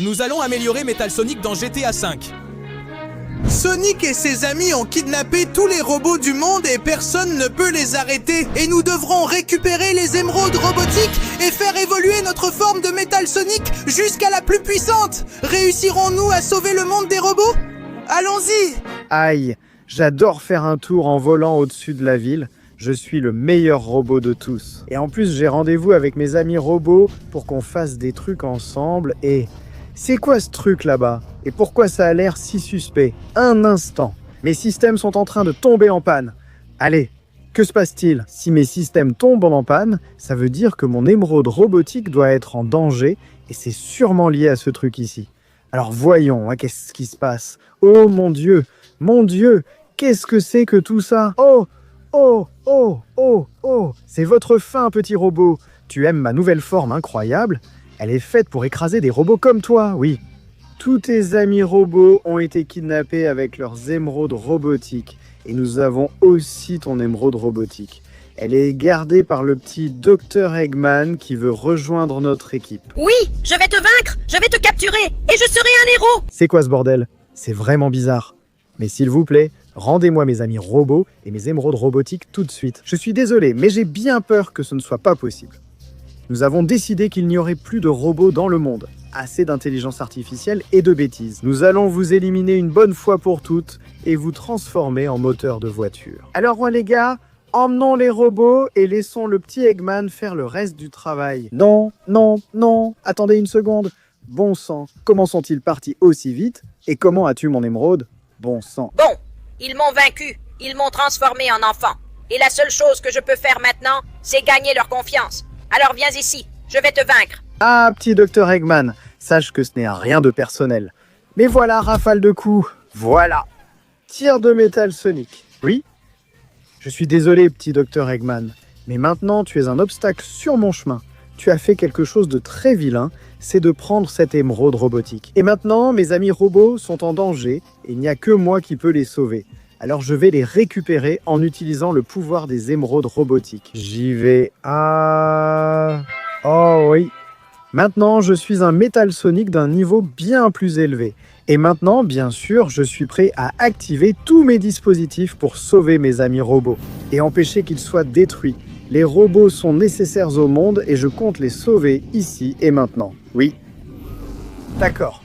Nous allons améliorer Metal Sonic dans GTA V. Sonic et ses amis ont kidnappé tous les robots du monde et personne ne peut les arrêter. Et nous devrons récupérer les émeraudes robotiques et faire évoluer notre forme de Metal Sonic jusqu'à la plus puissante. Réussirons-nous à sauver le monde des robots? Allons-y! Aïe, j'adore faire un tour en volant au-dessus de la ville. Je suis le meilleur robot de tous. Et en plus, j'ai rendez-vous avec mes amis robots pour qu'on fasse des trucs ensemble. Et c'est quoi ce truc là-bas? Et pourquoi ça a l'air si suspect? Un instant. Mes systèmes sont en train de tomber en panne. Allez, que se passe-t-il? Si mes systèmes tombent en panne, ça veut dire que mon émeraude robotique doit être en danger. Et c'est sûrement lié à ce truc ici. Alors voyons, hein, qu'est-ce qui se passe? Oh mon Dieu, qu'est-ce que c'est que tout ça? Oh, c'est votre fin, petit robot. Tu aimes ma nouvelle forme incroyable? Elle est faite pour écraser des robots comme toi, oui. Tous tes amis robots ont été kidnappés avec leurs émeraudes robotiques. Et nous avons aussi ton émeraude robotique. Elle est gardée par le petit Dr Eggman qui veut rejoindre notre équipe. Oui, je vais te vaincre, je vais te capturer, et je serai un héros! C'est quoi ce bordel? C'est vraiment bizarre. Mais s'il vous plaît, rendez-moi mes amis robots et mes émeraudes robotiques tout de suite. Je suis désolé, mais j'ai bien peur que ce ne soit pas possible. Nous avons décidé qu'il n'y aurait plus de robots dans le monde. Assez d'intelligence artificielle et de bêtises. Nous allons vous éliminer une bonne fois pour toutes et vous transformer en moteur de voiture. Alors les gars, emmenons les robots et laissons le petit Eggman faire le reste du travail. Non, attendez une seconde. Bon sang, comment sont-ils partis aussi vite? Et comment as-tu mon émeraude? Bon sang. Bon, ils m'ont vaincu, ils m'ont transformé en enfant. Et la seule chose que je peux faire maintenant, c'est gagner leur confiance. Alors viens ici, je vais te vaincre. Ah, petit Dr Eggman, sache que ce n'est rien de personnel. Mais voilà, rafale de coups. Voilà. Tir de Metal Sonic. Oui? Je suis désolé, petit Dr Eggman, mais maintenant tu es un obstacle sur mon chemin. Tu as fait quelque chose de très vilain, c'est de prendre cette émeraude robotique. Et maintenant, mes amis robots sont en danger et il n'y a que moi qui peux les sauver. Alors je vais les récupérer en utilisant le pouvoir des émeraudes robotiques. J'y vais. Ah... Oh oui. Maintenant, je suis un Metal Sonic d'un niveau bien plus élevé. Et maintenant, bien sûr, je suis prêt à activer tous mes dispositifs pour sauver mes amis robots et empêcher qu'ils soient détruits. Les robots sont nécessaires au monde et je compte les sauver ici et maintenant. Oui. D'accord.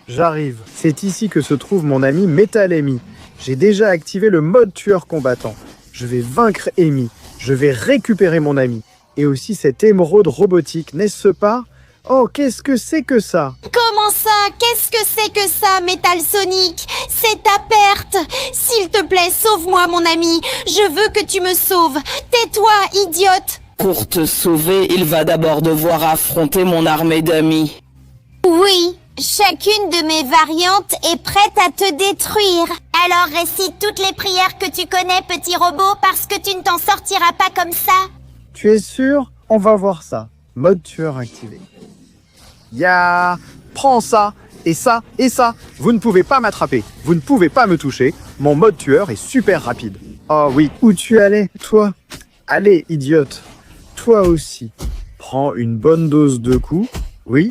J'arrive. C'est ici que se trouve mon ami Metal Amy. J'ai déjà activé le mode tueur combattant. Je vais vaincre Amy. Je vais récupérer mon ami. Et aussi cette émeraude robotique, n'est-ce pas? Oh, qu'est-ce que c'est que ça? Comment ça? Qu'est-ce que c'est que ça, Metal Sonic? C'est ta perte! S'il te plaît, sauve-moi, mon ami! Je veux que tu me sauves! Tais-toi, idiote! Pour te sauver, il va d'abord devoir affronter mon armée d'amis. Oui, chacune de mes variantes est prête à te détruire. Alors récite toutes les prières que tu connais, petit robot, parce que tu ne t'en sortiras pas comme ça. Tu es sûr? On va voir ça. Mode tueur activé. Ya! Prends ça, et ça, et ça. Vous ne pouvez pas m'attraper. Vous ne pouvez pas me toucher. Mon mode tueur est super rapide. Oh oui, où tu allais, toi? Allez, idiote. Toi aussi. Prends une bonne dose de coups. Oui.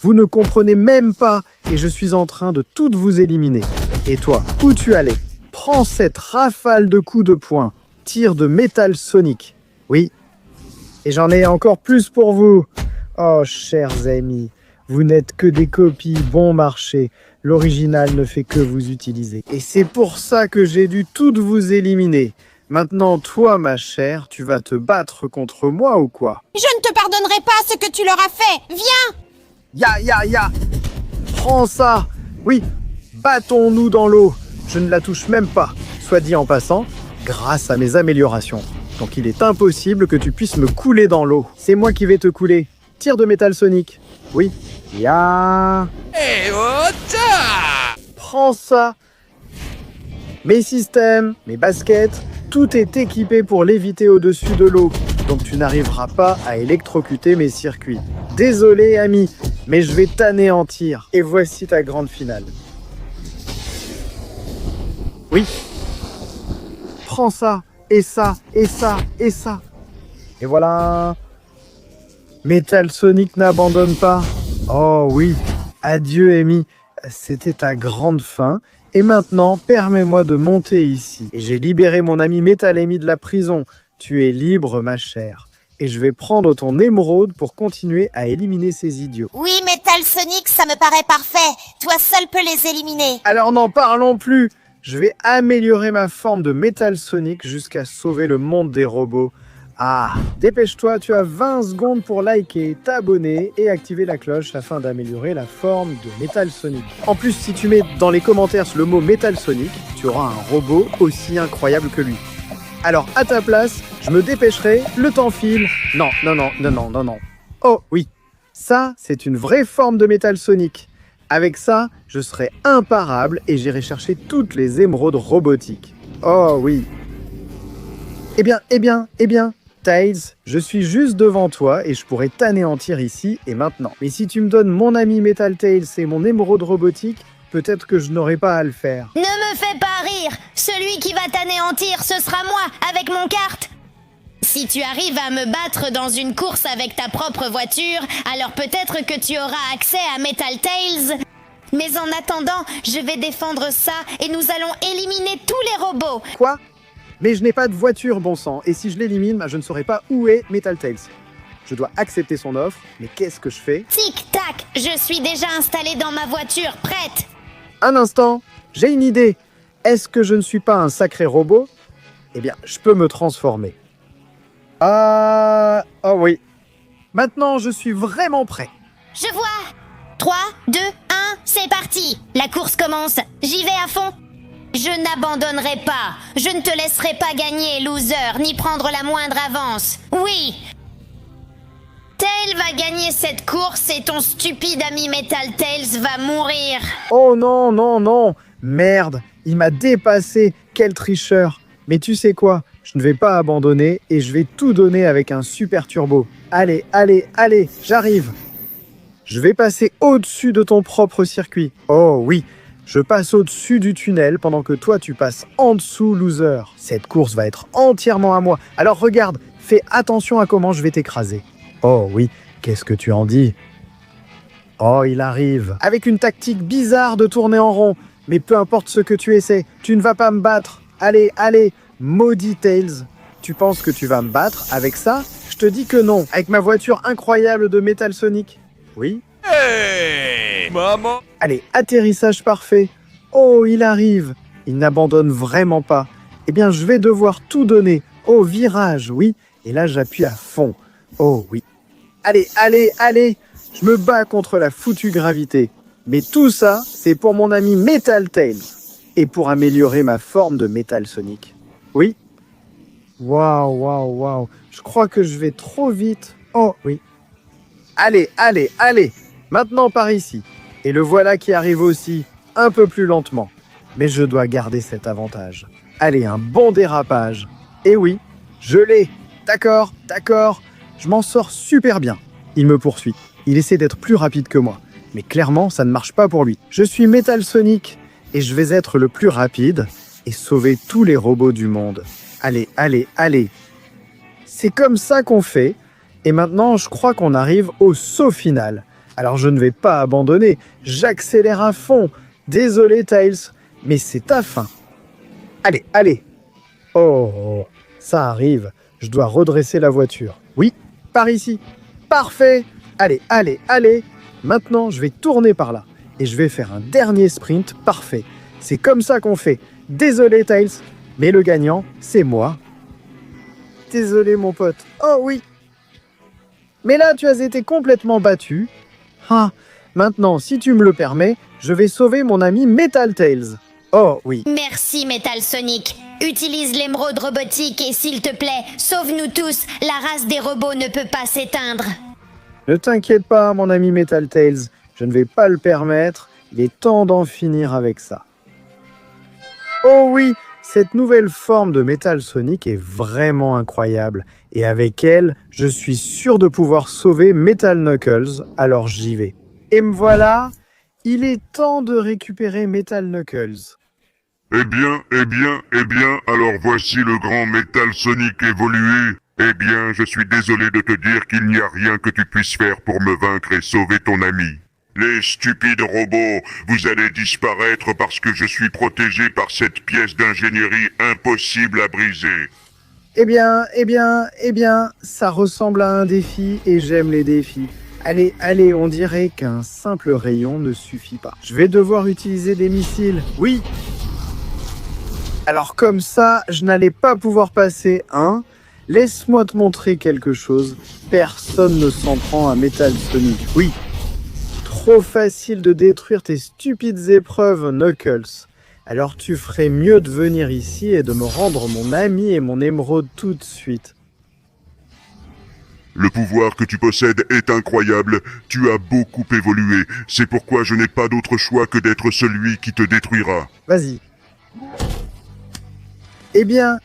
Vous ne comprenez même pas, et je suis en train de toutes vous éliminer. Et toi, où tu allais? Prends cette rafale de coups de poing. Tir de Metal Sonic. Oui. Et j'en ai encore plus pour vous. Oh, chers amis, vous n'êtes que des copies bon marché. L'original ne fait que vous utiliser. Et c'est pour ça que j'ai dû toutes vous éliminer. Maintenant, toi, ma chère, tu vas te battre contre moi ou quoi? Je ne te pardonnerai pas ce que tu leur as fait. Viens! Ya! Prends ça! Oui, battons-nous dans l'eau. Je ne la touche même pas. Soit dit en passant, grâce à mes améliorations. Donc il est impossible que tu puisses me couler dans l'eau. C'est moi qui vais te couler. Tir de Metal Sonic. Oui. Ya! Et ota! Prends ça! Mes systèmes, mes baskets, tout est équipé pour l'éviter au-dessus de l'eau. Donc tu n'arriveras pas à électrocuter mes circuits. Désolé, ami, mais je vais t'anéantir. Et voici ta grande finale. Oui. Prends ça, et ça, et ça, et ça. Et voilà. Metal Sonic n'abandonne pas. Oh oui, adieu Amy, c'était ta grande fin. Et maintenant, permets-moi de monter ici. Et j'ai libéré mon ami Metal Amy de la prison. Tu es libre, ma chère. Et je vais prendre ton émeraude pour continuer à éliminer ces idiots. Oui, Metal Sonic, ça me paraît parfait. Toi seul peux les éliminer. Alors n'en parlons plus. Je vais améliorer ma forme de Metal Sonic jusqu'à sauver le monde des robots. Ah, dépêche-toi, tu as 20 secondes pour liker, t'abonner et activer la cloche afin d'améliorer la forme de Metal Sonic. En plus, si tu mets dans les commentaires le mot Metal Sonic, tu auras un robot aussi incroyable que lui. Alors, à ta place, je me dépêcherai, le temps file. Non. Oh oui, ça, c'est une vraie forme de Metal Sonic. Avec ça, je serai imparable et j'irai chercher toutes les émeraudes robotiques. Oh oui. Eh bien, Tails, je suis juste devant toi et je pourrais t'anéantir ici et maintenant. Mais si tu me donnes mon ami Metal Tails et mon émeraude robotique, peut-être que je n'aurai pas à le faire. Ne me fais pas rire. Celui qui va t'anéantir, ce sera moi, avec mon kart. Si tu arrives à me battre dans une course avec ta propre voiture, alors peut-être que tu auras accès à Metal Tails. Mais en attendant, je vais défendre ça et nous allons éliminer tous les robots. Quoi ? Mais je n'ai pas de voiture, bon sang, et si je l'élimine, je ne saurai pas où est Metal Tails. Je dois accepter son offre, mais qu'est-ce que je fais ? Tic-tac, je suis déjà installée dans ma voiture, prête. Un instant, j'ai une idée. Est-ce que je ne suis pas un sacré robot ? Eh bien, je peux me transformer. Oh oui. Maintenant, je suis vraiment prêt. Je vois. 3, 2, 1, c'est parti. La course commence. J'y vais à fond. Je n'abandonnerai pas. Je ne te laisserai pas gagner, loser, ni prendre la moindre avance. Oui. Tail va gagner cette course et ton stupide ami Metal Tails va mourir. Oh non. Merde, il m'a dépassé. Quel tricheur. Mais tu sais quoi ? Je ne vais pas abandonner et je vais tout donner avec un super turbo. Allez, j'arrive. Je vais passer au-dessus de ton propre circuit. Oh oui, je passe au-dessus du tunnel pendant que toi tu passes en dessous, loser. Cette course va être entièrement à moi. Alors regarde, fais attention à comment je vais t'écraser. Oh oui, qu'est-ce que tu en dis ? Oh, il arrive. Avec une tactique bizarre de tourner en rond. Mais peu importe ce que tu essaies, tu ne vas pas me battre. Allez, maudit Tails. Tu penses que tu vas me battre avec ça ? Je te dis que non, avec ma voiture incroyable de Metal Sonic. Oui ? Hey, maman. Allez, atterrissage parfait. Oh, il arrive. Il n'abandonne vraiment pas. Eh bien, je vais devoir tout donner. Oh, virage, oui. Et là, j'appuie à fond. Oh, oui. Allez. Je me bats contre la foutue gravité. Mais tout ça, c'est pour mon ami Metal Tails. Et pour améliorer ma forme de Metal Sonic. Oui. Waouh. Je crois que je vais trop vite. Oh, oui. Allez. Maintenant par ici. Et le voilà qui arrive aussi, un peu plus lentement. Mais je dois garder cet avantage. Allez, un bon dérapage. Et oui, je l'ai. D'accord. Je m'en sors super bien. Il me poursuit. Il essaie d'être plus rapide que moi. Mais clairement, ça ne marche pas pour lui. Je suis Metal Sonic. Et je vais être le plus rapide et sauver tous les robots du monde. Allez. C'est comme ça qu'on fait. Et maintenant, je crois qu'on arrive au saut final. Alors je ne vais pas abandonner. J'accélère à fond. Désolé, Tails, mais c'est ta fin. Allez. Oh, ça arrive. Je dois redresser la voiture. Oui, par ici. Parfait. Allez. Maintenant, je vais tourner par là. Et je vais faire un dernier sprint parfait. C'est comme ça qu'on fait. Désolé, Tails, mais le gagnant, c'est moi. Désolé, mon pote. Oh oui. Mais là, tu as été complètement battu. Ah, maintenant, si tu me le permets, je vais sauver mon ami Metal Tails. Oh oui. Merci Metal Sonic. Utilise l'émeraude robotique et s'il te plaît, sauve-nous tous. La race des robots ne peut pas s'éteindre. Ne t'inquiète pas, mon ami Metal Tails. Je ne vais pas le permettre. Il est temps d'en finir avec ça. Oh oui, cette nouvelle forme de Metal Sonic est vraiment incroyable. Et avec elle, je suis sûr de pouvoir sauver Metal Knuckles, alors j'y vais. Et me voilà, il est temps de récupérer Metal Knuckles. Eh bien, alors voici le grand Metal Sonic évolué. Eh bien, je suis désolé de te dire qu'il n'y a rien que tu puisses faire pour me vaincre et sauver ton ami. Les stupides robots, vous allez disparaître parce que je suis protégé par cette pièce d'ingénierie impossible à briser. Eh bien, ça ressemble à un défi et j'aime les défis. Allez, on dirait qu'un simple rayon ne suffit pas. Je vais devoir utiliser des missiles. Oui. Alors comme ça, je n'allais pas pouvoir passer, hein? Laisse-moi te montrer quelque chose. Personne ne s'en prend à Metal Sonic. Oui. Trop facile de détruire tes stupides épreuves, Knuckles. Alors tu ferais mieux de venir ici et de me rendre mon ami et mon émeraude tout de suite. Le pouvoir que tu possèdes est incroyable. Tu as beaucoup évolué. C'est pourquoi je n'ai pas d'autre choix que d'être celui qui te détruira. Vas-y. Eh bien,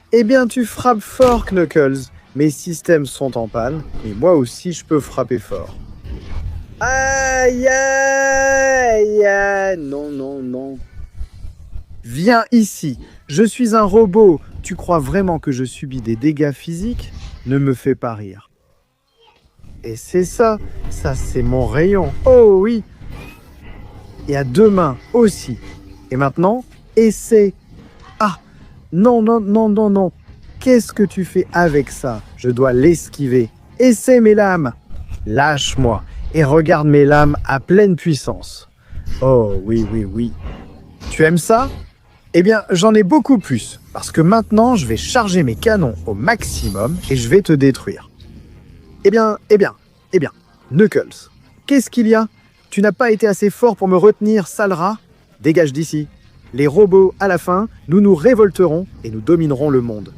tu frappes fort, Knuckles. Mes systèmes sont en panne, et moi aussi je peux frapper fort. Aïe, aïe, aïe, non. Viens ici, je suis un robot. Tu crois vraiment que je subis des dégâts physiques? Ne me fais pas rire. Et c'est ça c'est mon rayon. Oh oui. Et à deux mains aussi. Et maintenant, essaie. Ah, non. Qu'est-ce que tu fais avec ça? Je dois l'esquiver. Essaie mes lames. Lâche-moi et regarde mes lames à pleine puissance. Oh oui. Tu aimes ça? Eh bien, j'en ai beaucoup plus, parce que maintenant, je vais charger mes canons au maximum et je vais te détruire. Eh bien, Knuckles, qu'est-ce qu'il y a? Tu n'as pas été assez fort pour me retenir, sale rat? Dégage d'ici. Les robots, à la fin, nous nous révolterons et nous dominerons le monde.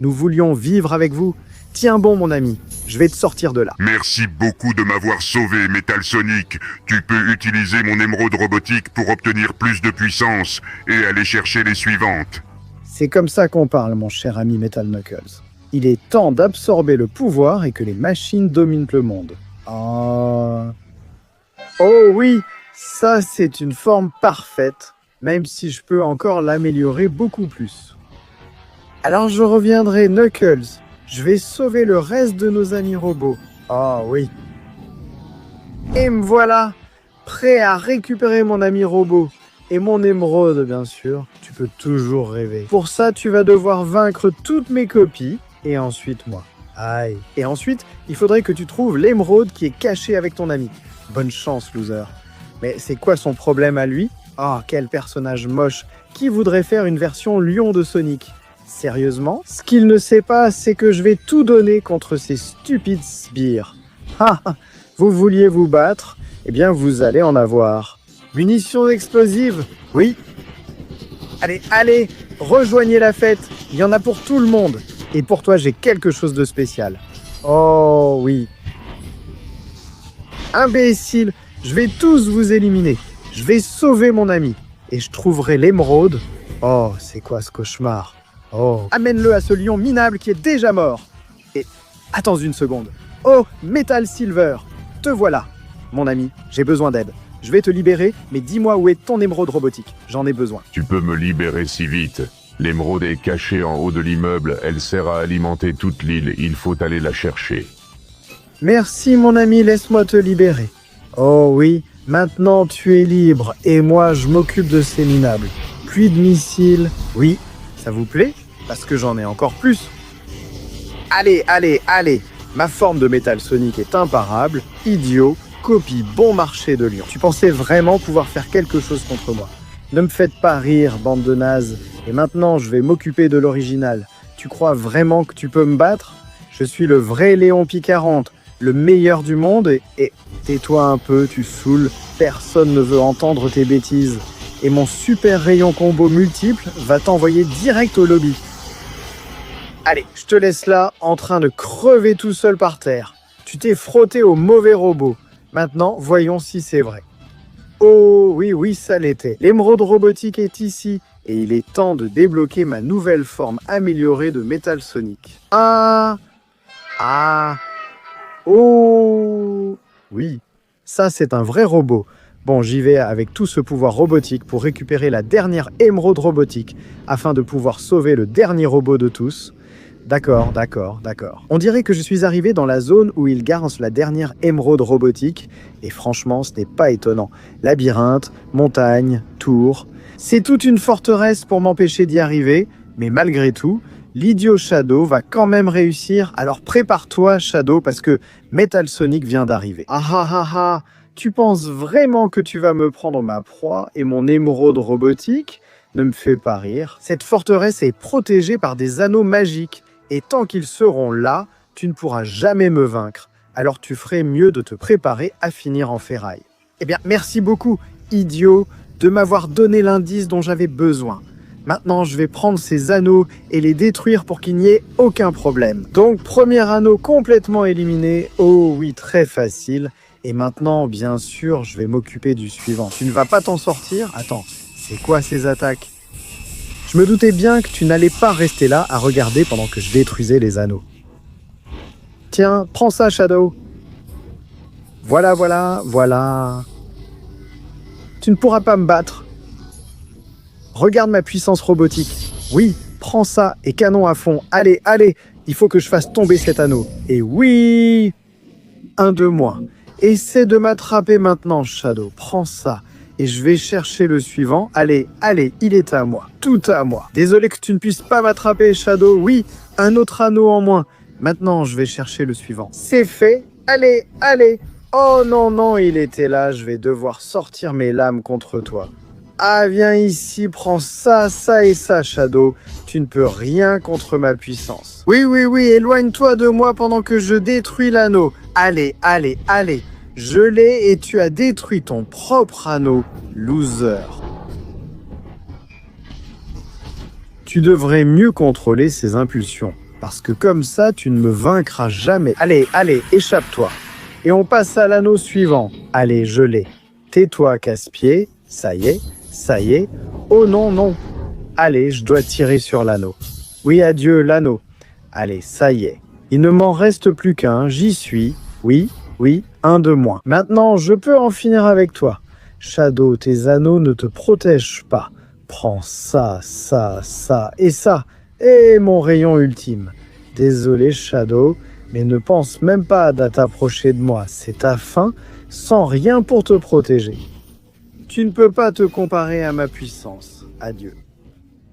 Nous voulions vivre avec vous. Tiens bon, mon ami, je vais te sortir de là. Merci beaucoup de m'avoir sauvé, Metal Sonic. Tu peux utiliser mon émeraude robotique pour obtenir plus de puissance et aller chercher les suivantes. C'est comme ça qu'on parle, mon cher ami Metal Knuckles. Il est temps d'absorber le pouvoir et que les machines dominent le monde. Oh oui, ça c'est une forme parfaite, même si je peux encore l'améliorer beaucoup plus. Alors je reviendrai, Knuckles. Je vais sauver le reste de nos amis robots. Oh oui. Et me voilà, prêt à récupérer mon ami robot. Et mon émeraude, bien sûr. Tu peux toujours rêver. Pour ça, tu vas devoir vaincre toutes mes copies. Et ensuite, moi. Aïe. Et ensuite, il faudrait que tu trouves l'émeraude qui est cachée avec ton ami. Bonne chance, loser. Mais c'est quoi son problème à lui? Oh, quel personnage moche. Qui voudrait faire une version lion de Sonic? Sérieusement? Ce qu'il ne sait pas, c'est que je vais tout donner contre ces stupides sbires. Ah, vous vouliez vous battre? Eh bien, vous allez en avoir. Munitions explosives? Oui. Allez, rejoignez la fête. Il y en a pour tout le monde. Et pour toi, j'ai quelque chose de spécial. Oh oui. Imbécile, je vais tous vous éliminer. Je vais sauver mon ami. Et je trouverai l'émeraude. Oh, c'est quoi ce cauchemar? Oh, amène-le à ce lion minable qui est déjà mort. Et attends une seconde. Oh, Metal Silver, te voilà. Mon ami, j'ai besoin d'aide. Je vais te libérer, mais dis-moi où est ton émeraude robotique. J'en ai besoin. Tu peux me libérer si vite. L'émeraude est cachée en haut de l'immeuble. Elle sert à alimenter toute l'île. Il faut aller la chercher. Merci mon ami, laisse-moi te libérer. Oh oui, maintenant tu es libre et moi je m'occupe de ces minables. Pluie de missiles. Oui, ça vous plaît? Parce que j'en ai encore plus. Allez. Ma forme de Metal Sonic est imparable, idiot, copie bon marché de lion. Tu pensais vraiment pouvoir faire quelque chose contre moi? Ne me faites pas rire, bande de nazes. Et maintenant, je vais m'occuper de l'original. Tu crois vraiment que tu peux me battre? Je suis le vrai Léon P40, le meilleur du monde et tais-toi un peu, tu saoules. Personne ne veut entendre tes bêtises. Et mon super rayon combo multiple va t'envoyer direct au lobby. Allez, je te laisse là, en train de crever tout seul par terre. Tu t'es frotté au mauvais robot. Maintenant, voyons si c'est vrai. Oh oui, ça l'était. L'émeraude robotique est ici. Et il est temps de débloquer ma nouvelle forme améliorée de Metal Sonic. Oh oui, ça c'est un vrai robot. Bon, j'y vais avec tout ce pouvoir robotique pour récupérer la dernière émeraude robotique afin de pouvoir sauver le dernier robot de tous. D'accord. On dirait que je suis arrivé dans la zone où ils garent la dernière émeraude robotique, et franchement, ce n'est pas étonnant. Labyrinthe, montagne, tour... C'est toute une forteresse pour m'empêcher d'y arriver, mais malgré tout, l'idiot Shadow va quand même réussir. Alors prépare-toi, Shadow, parce que Metal Sonic vient d'arriver. Ah, tu penses vraiment que tu vas me prendre ma proie et mon émeraude robotique? Ne me fais pas rire. Cette forteresse est protégée par des anneaux magiques, et tant qu'ils seront là, tu ne pourras jamais me vaincre. Alors tu ferais mieux de te préparer à finir en ferraille. Eh bien, merci beaucoup, idiot, de m'avoir donné l'indice dont j'avais besoin. Maintenant, je vais prendre ces anneaux et les détruire pour qu'il n'y ait aucun problème. Donc, premier anneau complètement éliminé. Oh oui, très facile. Et maintenant, bien sûr, je vais m'occuper du suivant. Tu ne vas pas t'en sortir? Attends, c'est quoi ces attaques? Je me doutais bien que tu n'allais pas rester là à regarder pendant que je détruisais les anneaux. Tiens, prends ça, Shadow. Voilà. Tu ne pourras pas me battre. Regarde ma puissance robotique. Oui, prends ça et canon à fond. Allez, il faut que je fasse tomber cet anneau. Et oui, un de moins. Essaie de m'attraper maintenant, Shadow. Prends ça. Et je vais chercher le suivant. Allez, il est à moi. Tout à moi. Désolé que tu ne puisses pas m'attraper, Shadow. Oui, un autre anneau en moins. Maintenant, je vais chercher le suivant. C'est fait. Allez. Oh non, il était là. Je vais devoir sortir mes lames contre toi. Ah, viens ici, prends ça et ça, Shadow. Tu ne peux rien contre ma puissance. Oui, éloigne-toi de moi pendant que je détruis l'anneau. Allez. Je l'ai et tu as détruit ton propre anneau, loser. Tu devrais mieux contrôler ces impulsions, parce que comme ça, tu ne me vaincras jamais. Allez, échappe-toi. Et on passe à l'anneau suivant. Allez, je l'ai. Tais-toi, casse-pied. Ça y est. Oh non. Allez, je dois tirer sur l'anneau. Oui, adieu, l'anneau. Allez, ça y est. Il ne m'en reste plus qu'un, j'y suis. Oui, un de moins. Maintenant, je peux en finir avec toi. Shadow, tes anneaux ne te protègent pas. Prends ça, et ça. Et mon rayon ultime. Désolé, Shadow, mais ne pense même pas à t'approcher de moi. C'est ta fin, sans rien pour te protéger. Tu ne peux pas te comparer à ma puissance. Adieu.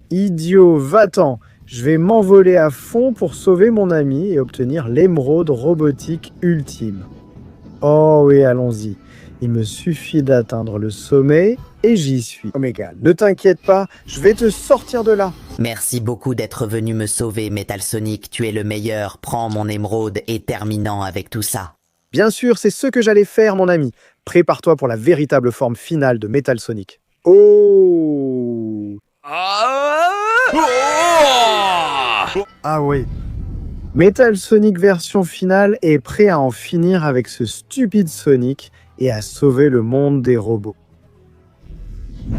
Idiot, va-t'en. Je vais m'envoler à fond pour sauver mon ami et obtenir l'émeraude robotique ultime. Oh oui, allons-y. Il me suffit d'atteindre le sommet et j'y suis. Omega, ne t'inquiète pas, je vais te sortir de là. Merci beaucoup d'être venu me sauver, Metal Sonic. Tu es le meilleur. Prends mon émeraude et terminant avec tout ça. Bien sûr, c'est ce que j'allais faire, mon ami. Prépare-toi pour la véritable forme finale de Metal Sonic. Oh! Ah oui. Metal Sonic version finale est prêt à en finir avec ce stupide Sonic et à sauver le monde des robots.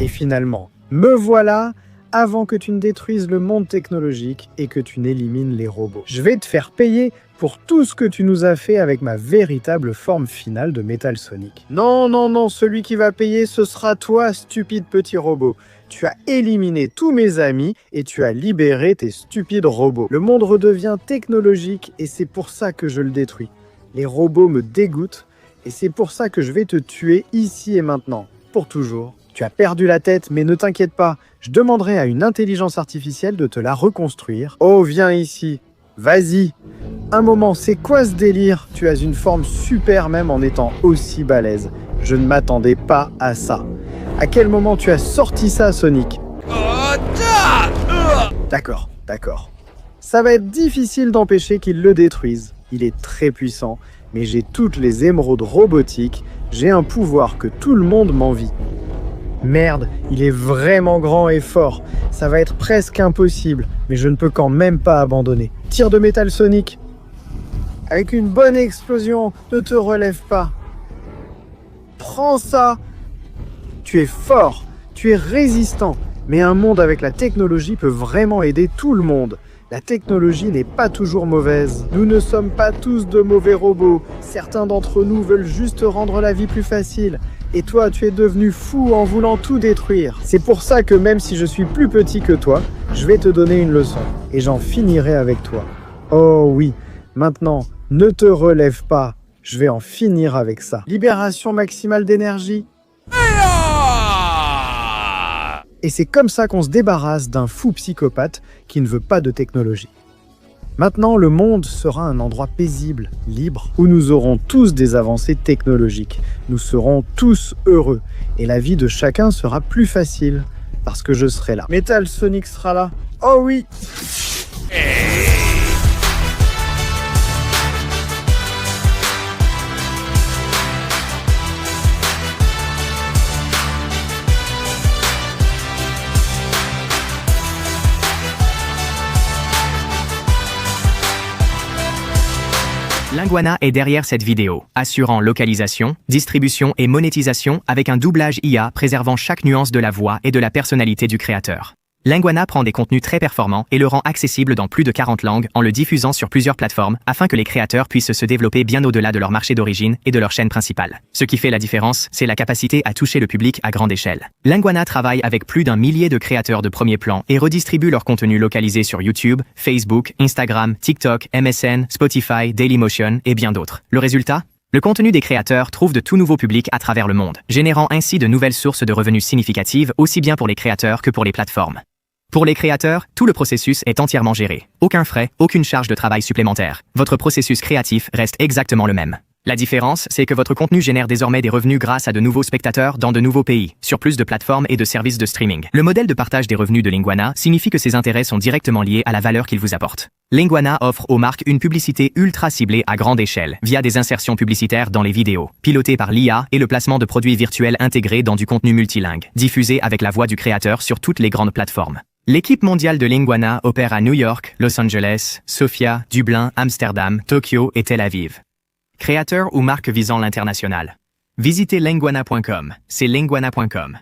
Et finalement, me voilà avant que tu ne détruises le monde technologique et que tu n'élimines les robots. Je vais te faire payer pour tout ce que tu nous as fait avec ma véritable forme finale de Metal Sonic. Non, celui qui va payer, ce sera toi, stupide petit robot. Tu as éliminé tous mes amis et tu as libéré tes stupides robots. Le monde redevient technologique et c'est pour ça que je le détruis. Les robots me dégoûtent et c'est pour ça que je vais te tuer ici et maintenant, pour toujours. Tu as perdu la tête, mais ne t'inquiète pas, je demanderai à une intelligence artificielle de te la reconstruire. Oh, viens ici, vas-y. Un moment, c'est quoi ce délire? Tu as une forme super même en étant aussi balèze. Je ne m'attendais pas à ça. À quel moment tu as sorti ça, Sonic? D'accord. Ça va être difficile d'empêcher qu'il le détruise. Il est très puissant, mais j'ai toutes les émeraudes robotiques. J'ai un pouvoir que tout le monde m'envie. Merde, il est vraiment grand et fort. Ça va être presque impossible, mais je ne peux quand même pas abandonner. Tir de Metal Sonic. Avec une bonne explosion, ne te relève pas. Prends ça. Tu es fort, tu es résistant, mais un monde avec la technologie peut vraiment aider tout le monde. La technologie n'est pas toujours mauvaise. Nous ne sommes pas tous de mauvais robots. Certains d'entre nous veulent juste rendre la vie plus facile. Et toi, tu es devenu fou en voulant tout détruire. C'est pour ça que même si je suis plus petit que toi, je vais te donner une leçon. Et j'en finirai avec toi. Oh oui, maintenant, ne te relève pas. Je vais en finir avec ça. Libération maximale d'énergie. Et c'est comme ça qu'on se débarrasse d'un fou psychopathe qui ne veut pas de technologie. Maintenant, le monde sera un endroit paisible, libre, où nous aurons tous des avancées technologiques. Nous serons tous heureux. Et la vie de chacun sera plus facile. Parce que je serai là. Metal Sonic sera là. Oh oui! Linguana est derrière cette vidéo, assurant localisation, distribution et monétisation avec un doublage IA préservant chaque nuance de la voix et de la personnalité du créateur. Linguana prend des contenus très performants et le rend accessible dans plus de 40 langues en le diffusant sur plusieurs plateformes afin que les créateurs puissent se développer bien au-delà de leur marché d'origine et de leur chaîne principale. Ce qui fait la différence, c'est la capacité à toucher le public à grande échelle. Linguana travaille avec plus d'1 millier de créateurs de premier plan et redistribue leur contenu localisé sur YouTube, Facebook, Instagram, TikTok, MSN, Spotify, Dailymotion et bien d'autres. Le résultat ? Le contenu des créateurs trouve de tout nouveaux publics à travers le monde, générant ainsi de nouvelles sources de revenus significatives aussi bien pour les créateurs que pour les plateformes. Pour les créateurs, tout le processus est entièrement géré. Aucun frais, aucune charge de travail supplémentaire. Votre processus créatif reste exactement le même. La différence, c'est que votre contenu génère désormais des revenus grâce à de nouveaux spectateurs dans de nouveaux pays, sur plus de plateformes et de services de streaming. Le modèle de partage des revenus de Linguana signifie que ses intérêts sont directement liés à la valeur qu'il vous apporte. Linguana offre aux marques une publicité ultra ciblée à grande échelle, via des insertions publicitaires dans les vidéos, pilotées par l'IA et le placement de produits virtuels intégrés dans du contenu multilingue, diffusé avec la voix du créateur sur toutes les grandes plateformes. L'équipe mondiale de Linguana opère à New York, Los Angeles, Sofia, Dublin, Amsterdam, Tokyo et Tel Aviv. Créateurs ou marques visant l'international. Visitez linguana.com, c'est linguana.com.